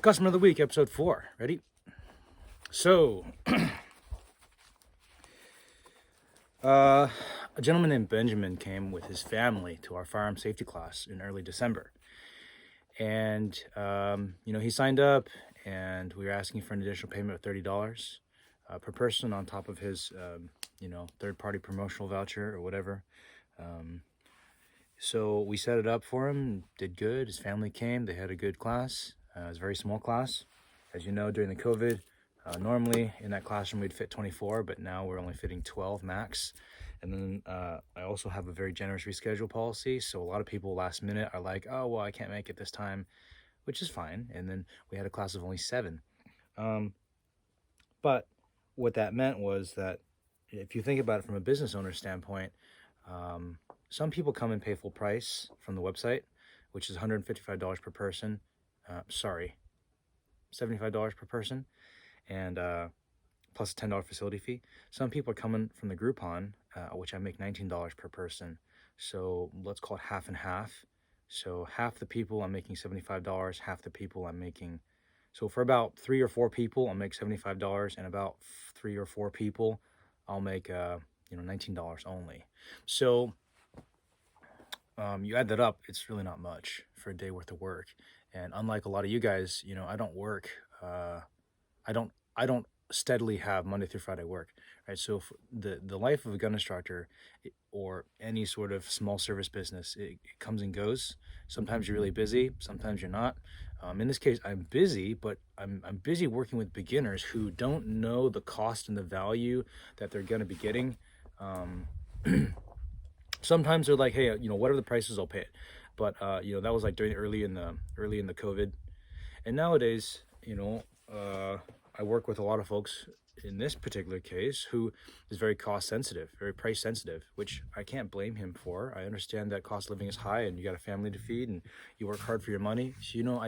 Customer of the Week, episode 4. Ready? So, a gentleman named Benjamin came with his family to our firearm safety class in early December. And, he signed up and we were asking for an additional payment of $30 per person on top of his, third-party promotional voucher or whatever. So we set it up for him, did good. His family came, they had a good class. It was a very small class. As you know, during the COVID, normally in that classroom we'd fit 24, but now we're only fitting 12 max. And then I also have a very generous reschedule policy. So a lot of people last minute are like, oh, well, I can't make it this time, which is fine. And then we had a class of only 7. But what that meant was that if you think about it from a business owner standpoint, some people come and pay full price from the website, which is $155 per person. $75 per person, and plus a $10 facility fee. Some people are coming from the Groupon, which I make $19 per person. So let's call it half and half. So half the people I'm making $75, half the people I'm making. So for about 3 or 4 people, I'll make $75, and about 3 or 4 people, I'll make $19 only. So you add that up, it's really not much for a day worth of work. And unlike a lot of you guys, I don't work. I don't steadily have Monday through Friday work, right? So for the life of a gun instructor or any sort of small service business, it comes and goes. Sometimes you're really busy, sometimes you're not. In this case, I'm busy, but I'm busy working with beginners who don't know the cost and the value that they're going to be getting. Sometimes they're like, hey, whatever the prices, I'll pay it. But that was like during early in the COVID. And nowadays, I work with a lot of folks in this particular case who is very cost sensitive, very price sensitive, which I can't blame him for. I understand that cost of living is high and you got a family to feed and you work hard for your money. So,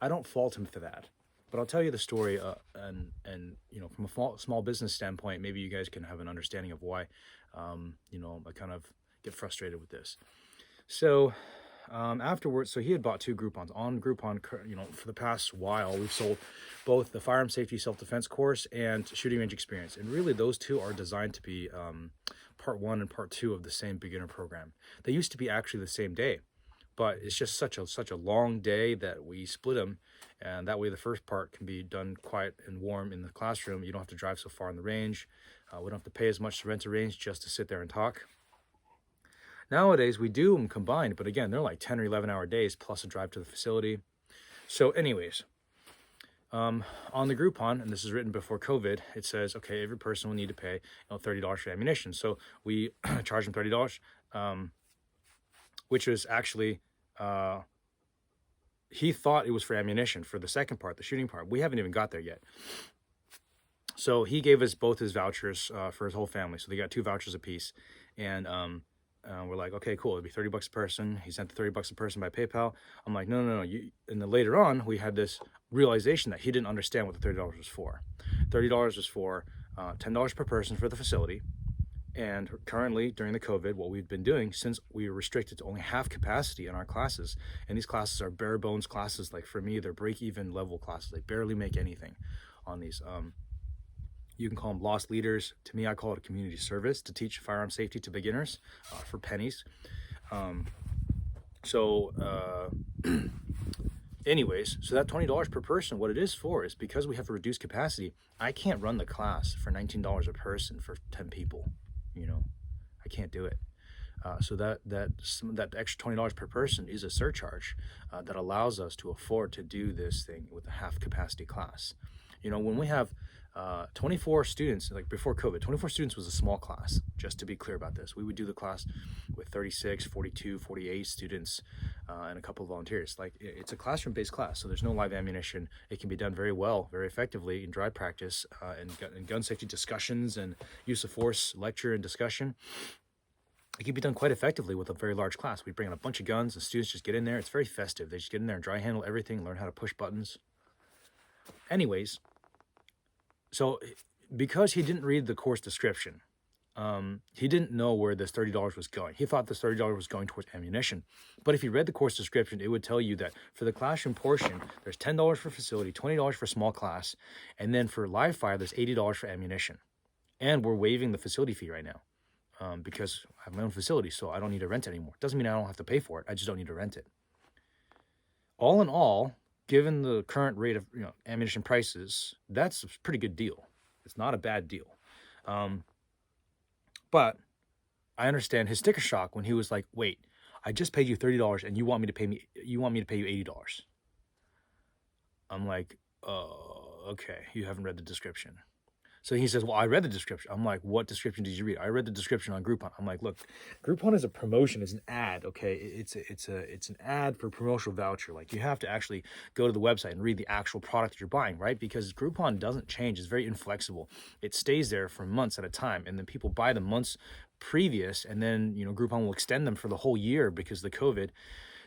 I don't fault him for that. But I'll tell you the story, and from a small business standpoint, maybe you guys can have an understanding of why, I kind of get frustrated with this. So afterwards, so he had bought 2 Groupons. On Groupon, for the past while, we've sold both the firearm safety self-defense course and shooting range experience. And really, those 2 are designed to be part 1 and part 2 of the same beginner program. They used to be actually the same day, but it's just such a long day that we split them. And that way, the first part can be done quiet and warm in the classroom. You don't have to drive so far in the range. We don't have to pay as much to rent a range just to sit there and talk. Nowadays, we do them combined, but again, they're like 10 or 11-hour days plus a drive to the facility. So anyways, on the Groupon, and this is written before COVID, it says, okay, every person will need to pay $30 for ammunition. So we charge them $30, which was actually, he thought it was for ammunition for the second part, the shooting part. We haven't even got there yet. So he gave us both his vouchers for his whole family. So they got 2 vouchers apiece. And we're like, okay, cool. It'd be $30 a person. He sent the $30 a person by PayPal. I'm like, no. And then later on, we had this realization that he didn't understand what the $30 was for. $30 was for $10 per person for the facility. And currently, during the COVID, what we've been doing, since we were restricted to only half capacity in our classes, and these classes are bare bones classes, like for me, they're break-even level classes. They barely make anything on these. You can call them lost leaders. To me, I call it a community service to teach firearm safety to beginners for pennies. Anyways, so that $20 per person, what it is for is because we have a reduced capacity, I can't run the class for $19 a person for 10 people. I can't do it. So that extra $20 per person is a surcharge that allows us to afford to do this thing with a half capacity class. When we have 24 students, like before COVID, 24 students was a small class, just to be clear about this. We would do the class with 36, 42, 48 students and a couple of volunteers. Like, it's a classroom-based class, so there's no live ammunition. It can be done very well, very effectively in dry practice and gun safety discussions and use of force lecture and discussion. It can be done quite effectively with a very large class. We bring in a bunch of guns, and students just get in there. It's very festive. They just get in there and dry handle everything, learn how to push buttons. Anyways, so because he didn't read the course description, he didn't know where this $30 was going. He thought this $30 was going towards ammunition. But if you read the course description, it would tell you that for the classroom portion, there's $10 for facility, $20 for small class, and then for live fire, there's $80 for ammunition. And we're waiving the facility fee right now because I have my own facility, so I don't need to rent it anymore. Doesn't mean I don't have to pay for it. I just don't need to rent it. All in all, given the current rate of ammunition prices, that's a pretty good deal. It's not a bad deal. But I understand his sticker shock when he was like, "Wait, I just paid you $30 and you want me to pay you $80." I'm like, okay, you haven't read the description. So he says, well, I read the description. I'm like, what description did you read? I read the description on Groupon. I'm like, look, Groupon is a promotion, it's an ad, okay? It's an ad for a promotional voucher. Like, you have to actually go to the website and read the actual product that you're buying, right? Because Groupon doesn't change. It's very inflexible. It stays there for months at a time, and then people buy the months previous, and then Groupon will extend them for the whole year because of the COVID.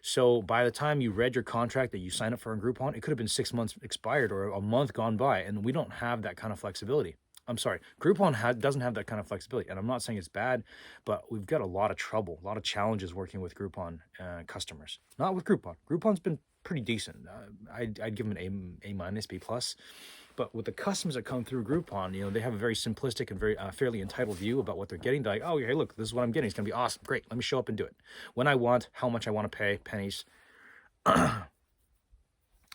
So by the time you read your contract that you signed up for on Groupon, it could have been 6 months expired or a month gone by, and we don't have that kind of flexibility. I'm sorry, Groupon doesn't have that kind of flexibility, and I'm not saying it's bad, but we've got a lot of trouble, a lot of challenges working with Groupon customers. Not with Groupon. Groupon's been pretty decent. I'd give them an A minus, B plus. But with the customers that come through Groupon, they have a very simplistic and very fairly entitled view about what they're getting. They're like, oh, hey, look, this is what I'm getting. It's going to be awesome. Great. Let me show up and do it. When I want, how much I want to pay, pennies.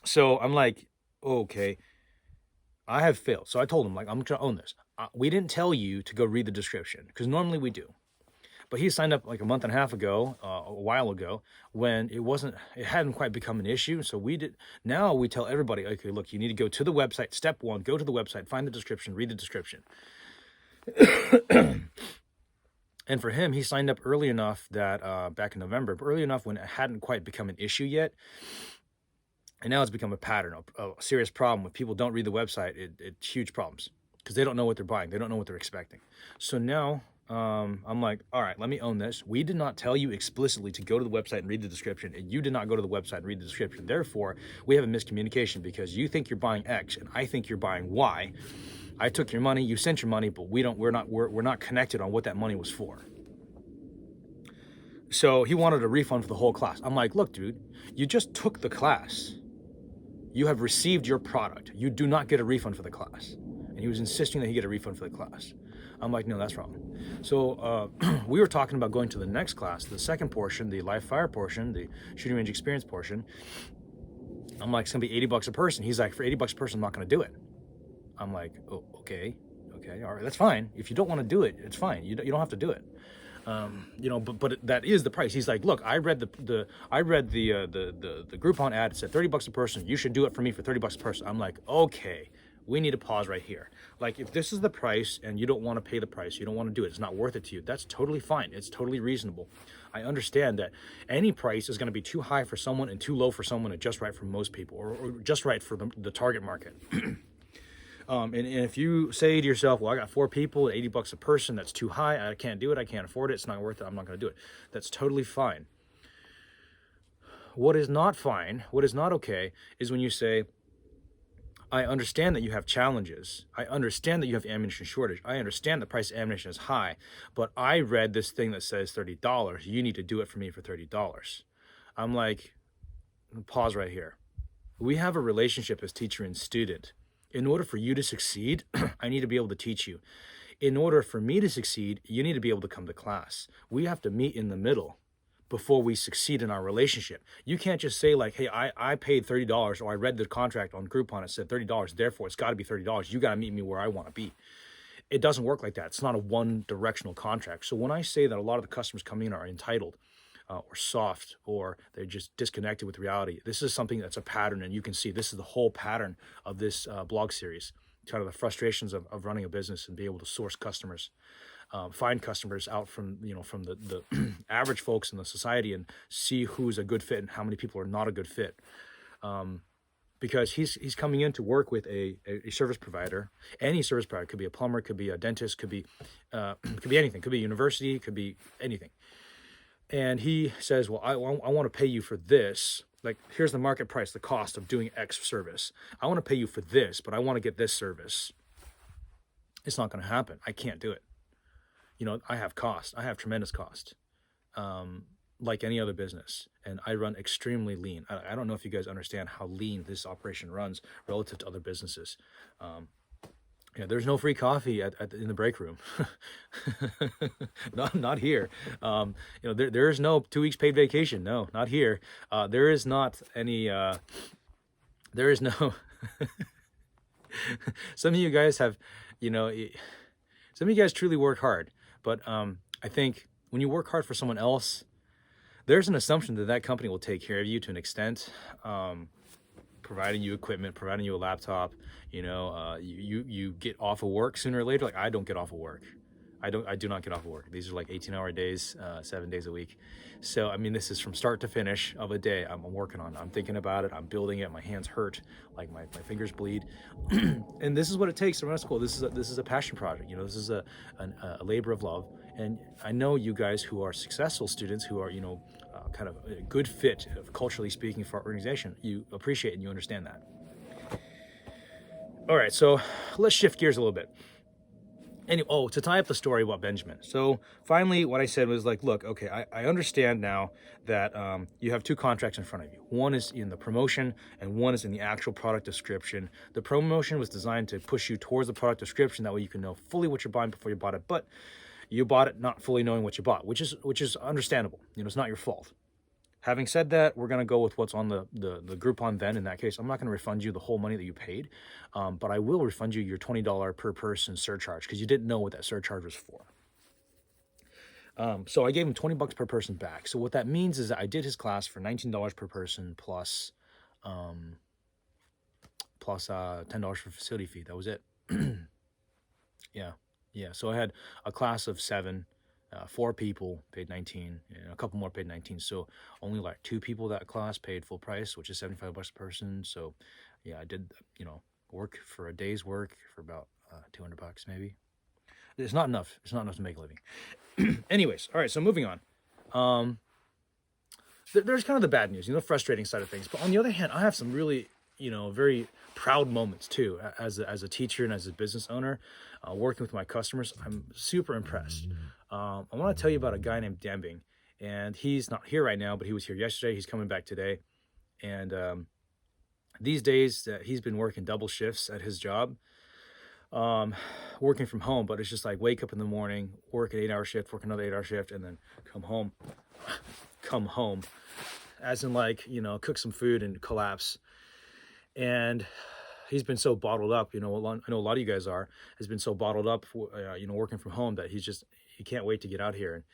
So I'm like, okay, I have failed. So I told him, like, I'm going to own this. We didn't tell you to go read the description because normally we do. But he signed up like a month and a half ago, a while ago, when it hadn't quite become an issue. So now we tell everybody, okay, look, you need to go to the website. Step one, go to the website, find the description, read the description. And for him, he signed up early enough that, back in November, but early enough when it hadn't quite become an issue yet. And now it's become a pattern, a serious problem. When people don't read the website, it's huge problems because they don't know what they're buying. They don't know what they're expecting. So now I'm like, all right, let me own this. We did not tell you explicitly to go to the website and read the description, and you did not go to the website and read the description. Therefore, we have a miscommunication because you think you're buying X and I think you're buying Y. I took your money, you sent your money, but we're not connected on what that money was for. So he wanted a refund for the whole class. I'm like, look, dude, you just took the class. You have received your product. You do not get a refund for the class. And he was insisting that he get a refund for the class. I'm like, no, that's wrong. So we were talking about going to the next class, the second portion, the live fire portion, the shooting range experience portion. I'm like, it's gonna be $80 a person. He's like, for $80 a person, I'm not gonna do it. I'm like, oh, okay, all right, that's fine. If you don't want to do it, it's fine. You don't have to do it. But that is the price. He's like, look, I read the Groupon ad. It said $30 a person. You should do it for me for $30 a person. I'm like, okay, we need to pause right here. Like, if this is the price and you don't want to pay the price, you don't want to do it, it's not worth it to you, that's totally fine. It's totally reasonable. I understand that any price is going to be too high for someone and too low for someone and just right for most people, or just right for the target market. And if you say to yourself, well, I got 4 people at $80 a person, that's too high, I can't do it, I can't afford it, it's not worth it, I'm not going to do it. That's totally fine. What is not fine, what is not okay, is when you say, I understand that you have challenges. I understand that you have ammunition shortage. I understand the price of ammunition is high, but I read this thing that says $30. You need to do it for me for $30. I'm like, pause right here. We have a relationship as teacher and student. In order for you to succeed, I need to be able to teach you. In order for me to succeed, you need to be able to come to class. We have to meet in the middle before we succeed in our relationship. You can't just say like, hey, I paid $30, or I read the contract on Groupon, it said $30, therefore it's got to be $30. You got to meet me where I want to be. It doesn't work like that. It's not a one-directional contract. So when I say that a lot of the customers coming in are entitled, or soft, or they're just disconnected with reality, this is something that's a pattern, and you can see this is the whole pattern of this blog series, kind of the frustrations of running a business and be able to source customers, find customers out from from the average folks in the society, and see who's a good fit and how many people are not a good fit. Because he's coming in to work with a service provider. Any service provider, could be a plumber, could be a dentist, could be anything, could be a university, could be anything. And he says, well, I want to pay you for this. Like, here's the market price, the cost of doing X service. I want to pay you for this, but I want to get this service. It's not going to happen. I can't do it. you know, I have cost. I have tremendous cost, like any other business, and I run extremely lean. I don't know if you guys understand how lean this operation runs relative to other businesses. Yeah, there's no free coffee in the break room. Not here. You know, there is no 2 weeks paid vacation. No, not here. There is not any. There is no. Some of you guys have, you know, some of you guys truly work hard, but I think when you work hard for someone else, there's an assumption that that company will take care of you to an extent, providing you equipment, providing you a laptop. You know, you get off of work sooner or later. Like I don't get off of work. I do not get off of work. These are like 18-hour days, 7 days a week. So I mean, this is from start to finish of a day. I'm working on it. I'm thinking about it. I'm building it. My hands hurt, like my fingers bleed, and this is what it takes to run a school. This is a passion project. You know, this is a labor of love. And I know you guys who are successful students, who are, you know, kind of a good fit, culturally speaking, for our organization. You appreciate and you understand that. All right, so let's shift gears a little bit. Anyway, to tie up the story about Benjamin. So finally, what I said was like, look, okay, I understand now that you have 2 contracts in front of you. One is in the promotion and one is in the actual product description. The promotion was designed to push you towards the product description. That way you can know fully what you're buying before you bought it. But you bought it not fully knowing what you bought, which is understandable. You know, it's not your fault. Having said that, we're going to go with what's on the Groupon then. In that case, I'm not going to refund you the whole money that you paid, but I will refund you your $20 per person surcharge because you didn't know what that surcharge was for. So I gave him $20 per person back. So what that means is that I did his class for $19 per person plus $10 for facility fee. That was it. Yeah. So I had a class of 7. 4 people paid 19, and a couple more paid 19. So only like 2 people that class paid full price, which is $75 a person. So yeah, I did, you know, work for a day's work for about $200 maybe. It's not enough. It's not enough to make a living. Anyways, all right. So moving on. There's kind of the bad news, you know, frustrating side of things. But on the other hand, I have some really, you know, very proud moments too as a teacher and as a business owner, working with my customers. I'm super impressed. I want to tell you about a guy named Dembing, and he's not here right now, but he was here yesterday. He's coming back today, and these days he's been working double shifts at his job, working from home. But it's just like wake up in the morning, work an 8-hour shift, work another 8-hour shift, and then come home, as in like, you know, cook some food and collapse. And he's been so bottled up, you know, I know a lot of you guys has been so bottled up, you know, working from home that he can't wait to get out here.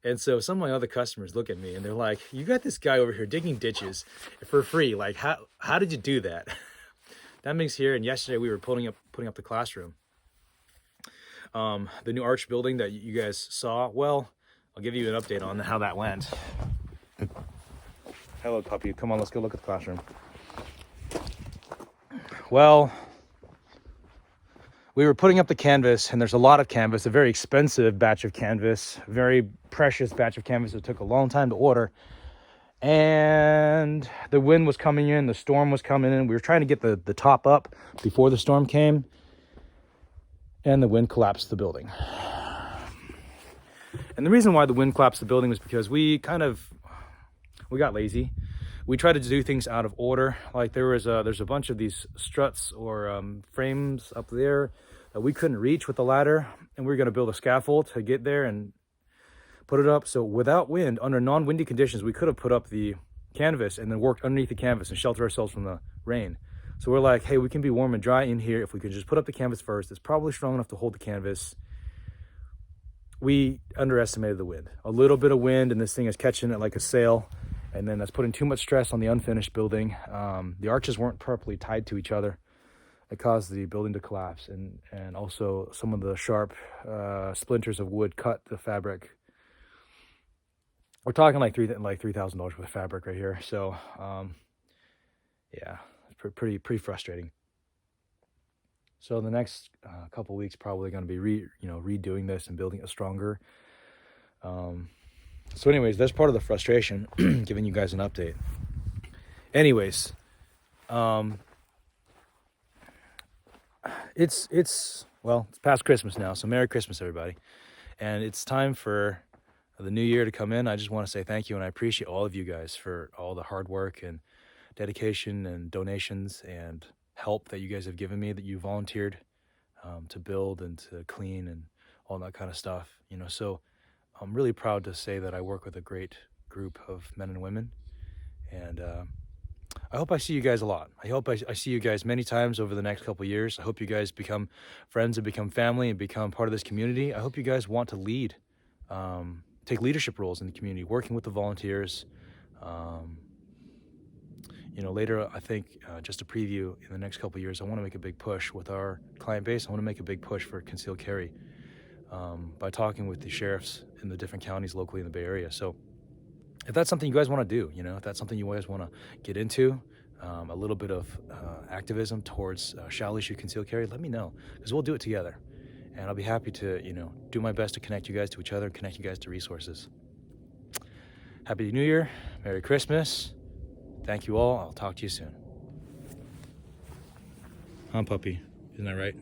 And so some of my other customers look at me and they're like, you got this guy over here digging ditches for free. Like, how did you do that? That makes here. And yesterday we were putting up the classroom. The new arch building that you guys saw. Well, I'll give you an update on how that went. Hello, puppy. Come on, let's go look at the classroom. Well, we were putting up the canvas, and there's a lot of canvas, a very expensive batch of canvas, very precious batch of canvas that took a long time to order. And the wind was coming in, the storm was coming in. We were trying to get the top up before the storm came, and the wind collapsed the building. And the reason why the wind collapsed the building was because we got lazy. We tried to do things out of order. Like there's a bunch of these struts or frames up there that we couldn't reach with the ladder, and we were going to build a scaffold to get there and put it up. So without wind, under non-windy conditions, we could have put up the canvas and then worked underneath the canvas and shelter ourselves from the rain. So we're like, hey, we can be warm and dry in here if we can just put up the canvas first. It's probably strong enough to hold the canvas. We underestimated the wind. A little bit of wind, and this thing is catching it like a sail. And then that's putting too much stress on the unfinished building. The arches weren't properly tied to each other. It caused the building to collapse. And also some of the sharp splinters of wood cut the fabric. We're talking like $3,000 worth of fabric right here. So yeah, it's pretty frustrating. So the next couple weeks probably going to be redoing this and building it stronger. So anyways, that's part of the frustration, giving you guys an update. Anyways, it's past Christmas now, so Merry Christmas, everybody. And it's time for the new year to come in. I just want to say thank you, and I appreciate all of you guys for all the hard work and dedication and donations and help that you guys have given me, that you volunteered to build and to clean and all that kind of stuff. So I'm really proud to say that I work with a great group of men and women, and I hope I see you guys a lot. I hope I see you guys many times over the next couple of years. I hope you guys become friends and become family and become part of this community. I hope you guys want to lead, take leadership roles in the community, working with the volunteers. Later, I think, just a preview, in the next couple of years, I want to make a big push with our client base. I want to make a big push for concealed carry by talking with the sheriffs in the different counties locally in the Bay Area. So if that's something you guys want to do, if that's something you guys want to get into, a little bit of activism towards shall issue concealed carry, let me know, because we'll do it together. And I'll be happy to, do my best to connect you guys to each other, connect you guys to resources. Happy New Year. Merry Christmas. Thank you all. I'll talk to you soon. Huh, puppy? Isn't that right?